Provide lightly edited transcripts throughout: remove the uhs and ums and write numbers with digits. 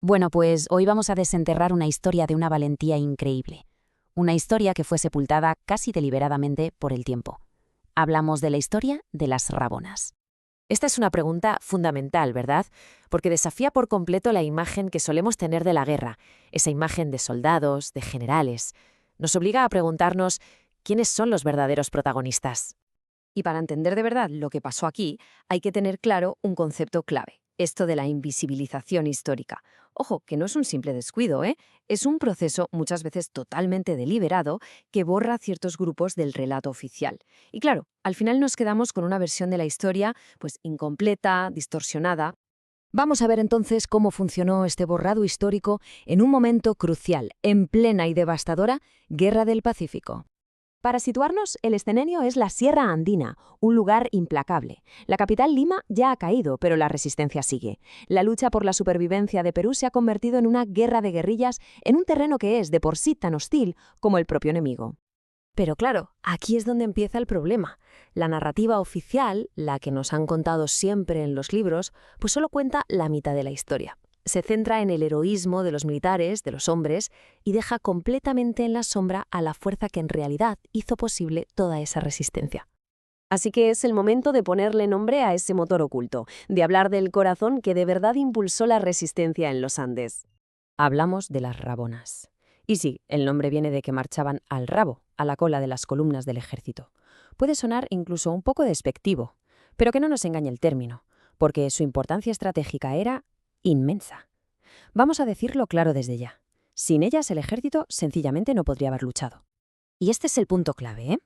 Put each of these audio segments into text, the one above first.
Bueno, pues hoy vamos a desenterrar una historia de una valentía increíble. Una historia que fue sepultada casi deliberadamente por el tiempo. Hablamos de la historia de las Rabonas. Esta es una pregunta fundamental, ¿verdad? Porque desafía por completo la imagen que solemos tener de la guerra, esa imagen de soldados, de generales. Nos obliga a preguntarnos quiénes son los verdaderos protagonistas. Y para entender de verdad lo que pasó aquí, hay que tener claro un concepto clave, esto de la invisibilización histórica. Ojo, que no es un simple descuido, ¿eh? Es un proceso muchas veces totalmente deliberado que borra ciertos grupos del relato oficial. Y claro, al final nos quedamos con una versión de la historia pues incompleta, distorsionada. Vamos a ver entonces cómo funcionó este borrado histórico en un momento crucial, en plena y devastadora Guerra del Pacífico. Para situarnos, el escenario es la Sierra Andina, un lugar implacable. La capital Lima ya ha caído, pero la resistencia sigue. La lucha por la supervivencia de Perú se ha convertido en una guerra de guerrillas en un terreno que es de por sí tan hostil como el propio enemigo. Pero claro, aquí es donde empieza el problema. La narrativa oficial, la que nos han contado siempre en los libros, pues solo cuenta la mitad de la historia. Se centra en el heroísmo de los militares, de los hombres, y deja completamente en la sombra a la fuerza que en realidad hizo posible toda esa resistencia. Así que es el momento de ponerle nombre a ese motor oculto, de hablar del corazón que de verdad impulsó la resistencia en los Andes. Hablamos de las Rabonas. Y sí, el nombre viene de que marchaban al rabo, a la cola de las columnas del ejército. Puede sonar incluso un poco despectivo, pero que no nos engañe el término, porque su importancia estratégica era inmensa. Vamos a decirlo claro desde ya. Sin ellas el ejército sencillamente no podría haber luchado. Y este es el punto clave, ¿eh?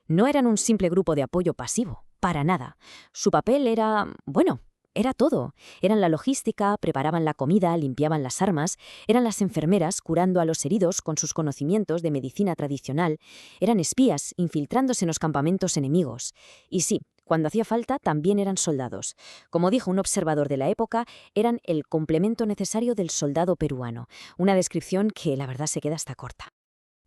No eran un simple grupo de apoyo pasivo, para nada. Su papel era todo. Eran la logística, preparaban la comida, limpiaban las armas, eran las enfermeras curando a los heridos con sus conocimientos de medicina tradicional, eran espías infiltrándose en los campamentos enemigos. Y sí, cuando hacía falta también eran soldados. Como dijo un observador de la época, eran el complemento necesario del soldado peruano, una descripción que la verdad se queda hasta corta.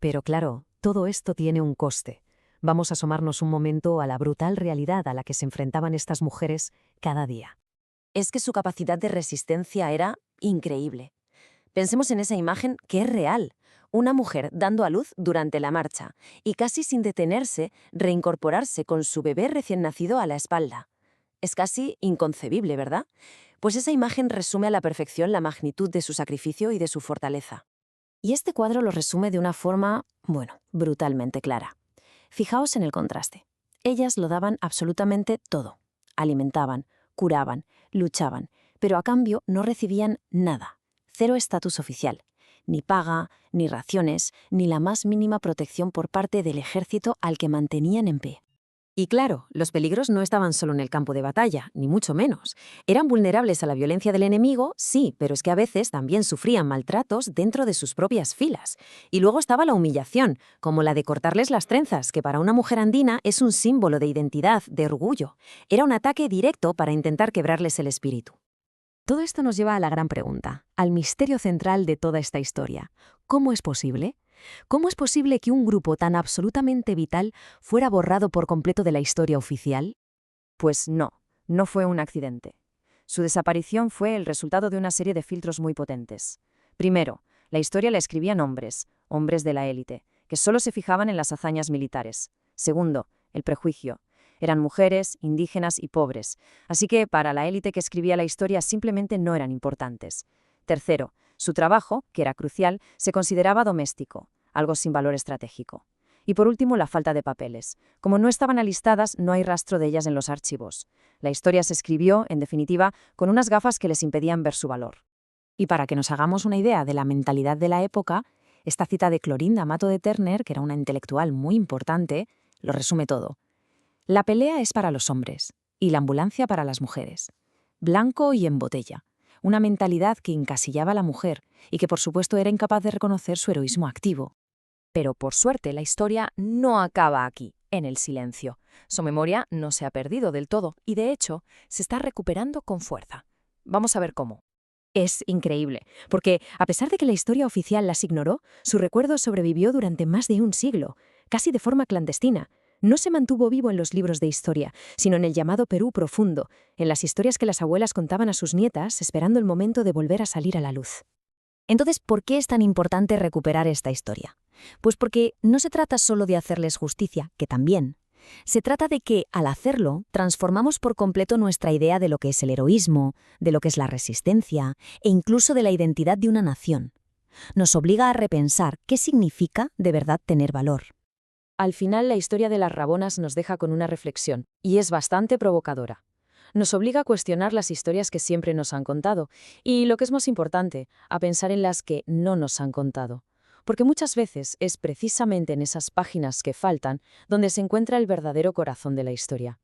Pero claro, todo esto tiene un coste. Vamos a asomarnos un momento a la brutal realidad a la que se enfrentaban estas mujeres cada día. Es que su capacidad de resistencia era increíble. Pensemos en esa imagen que es real. Una mujer dando a luz durante la marcha y casi sin detenerse reincorporarse con su bebé recién nacido a la espalda. Es casi inconcebible, ¿verdad? Pues esa imagen resume a la perfección la magnitud de su sacrificio y de su fortaleza. Y este cuadro lo resume de una forma, brutalmente clara. Fijaos en el contraste. Ellas lo daban absolutamente todo. Alimentaban, curaban, luchaban, pero a cambio no recibían nada. Cero estatus oficial. Ni paga, ni raciones, ni la más mínima protección por parte del ejército al que mantenían en pie. Y claro, los peligros no estaban solo en el campo de batalla, ni mucho menos. Eran vulnerables a la violencia del enemigo, sí, pero es que a veces también sufrían maltratos dentro de sus propias filas. Y luego estaba la humillación, como la de cortarles las trenzas, que para una mujer andina es un símbolo de identidad, de orgullo. Era un ataque directo para intentar quebrarles el espíritu. Todo esto nos lleva a la gran pregunta, al misterio central de toda esta historia. ¿Cómo es posible? ¿Cómo es posible que un grupo tan absolutamente vital fuera borrado por completo de la historia oficial? Pues no fue un accidente. Su desaparición fue el resultado de una serie de filtros muy potentes. Primero, la historia la escribían hombres de la élite, que solo se fijaban en las hazañas militares. Segundo, el prejuicio. Eran mujeres, indígenas y pobres, así que para la élite que escribía la historia simplemente no eran importantes. Tercero, su trabajo, que era crucial, se consideraba doméstico, algo sin valor estratégico. Y por último, la falta de papeles. Como no estaban alistadas, no hay rastro de ellas en los archivos. La historia se escribió, en definitiva, con unas gafas que les impedían ver su valor. Y para que nos hagamos una idea de la mentalidad de la época, esta cita de Clorinda Mato de Turner, que era una intelectual muy importante, lo resume todo. La pelea es para los hombres y la ambulancia para las mujeres. Blanco y en botella. Una mentalidad que encasillaba a la mujer y que por supuesto era incapaz de reconocer su heroísmo activo. Pero por suerte la historia no acaba aquí, en el silencio. Su memoria no se ha perdido del todo y de hecho se está recuperando con fuerza. Vamos a ver cómo. Es increíble, porque a pesar de que la historia oficial las ignoró, su recuerdo sobrevivió durante más de un siglo, casi de forma clandestina. No se mantuvo vivo en los libros de historia, sino en el llamado Perú profundo, en las historias que las abuelas contaban a sus nietas esperando el momento de volver a salir a la luz. Entonces, ¿por qué es tan importante recuperar esta historia? Pues porque no se trata solo de hacerles justicia, que también. Se trata de que, al hacerlo, transformamos por completo nuestra idea de lo que es el heroísmo, de lo que es la resistencia e incluso de la identidad de una nación. Nos obliga a repensar qué significa de verdad tener valor. Al final, la historia de las Rabonas nos deja con una reflexión, y es bastante provocadora. Nos obliga a cuestionar las historias que siempre nos han contado, y lo que es más importante, a pensar en las que no nos han contado. Porque muchas veces es precisamente en esas páginas que faltan donde se encuentra el verdadero corazón de la historia.